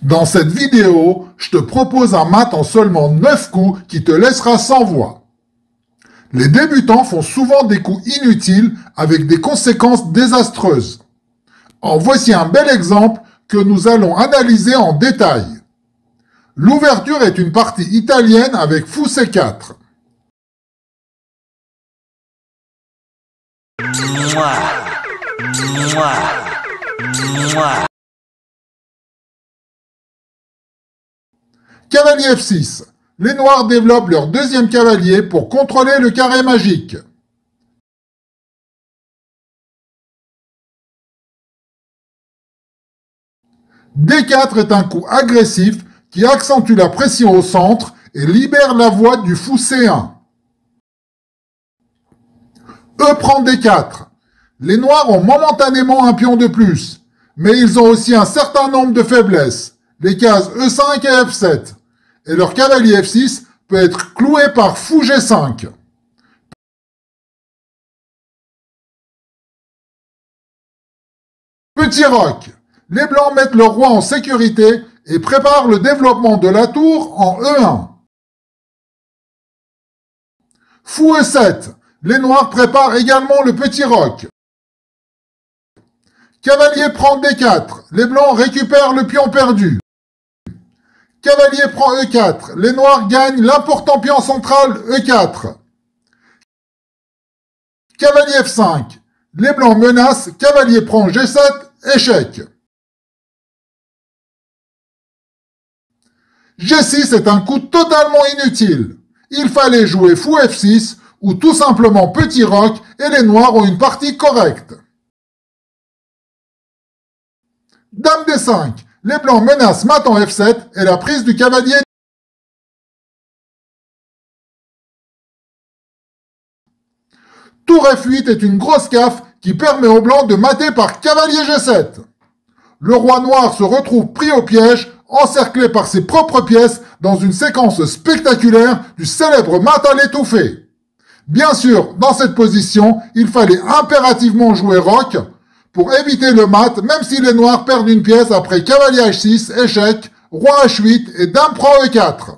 Dans cette vidéo, je te propose un mat en seulement 9 coups qui te laissera sans voix. Les débutants font souvent des coups inutiles avec des conséquences désastreuses. En voici un bel exemple que nous allons analyser en détail. L'ouverture est une partie italienne avec fou C4. Cavalier F6. Les noirs développent leur deuxième cavalier pour contrôler le carré magique. D4 est un coup agressif qui accentue la pression au centre et libère la voie du fou C1. E prend D4. Les noirs ont momentanément un pion de plus, mais ils ont aussi un certain nombre de faiblesses, les cases E5 et F7, et leur cavalier F6 peut être cloué par fou G5. Petit roc. Les blancs mettent leur roi en sécurité et préparent le développement de la tour en E1. Fou E7. Les noirs préparent également le petit roc. Cavalier prend D4. Les blancs récupèrent le pion perdu. Cavalier prend E4. Les noirs gagnent l'important pion central E4. Cavalier F5. Les blancs menacent. Cavalier prend G7. Échec. G6 est un coup totalement inutile. Il fallait jouer fou F6 ou tout simplement petit roc et les noirs ont une partie correcte. Dame D5. Les blancs menacent mat en F7 et la prise du cavalier. Tour F8 est une grosse caffe qui permet aux blancs de mater par cavalier G7. Le roi noir se retrouve pris au piège, encerclé par ses propres pièces dans une séquence spectaculaire du célèbre mat à l'étouffée. Bien sûr, dans cette position, il fallait impérativement jouer roc pour éviter le mat, même si les noirs perdent une pièce après cavalier H6, échec, roi H8 et dame prend E4.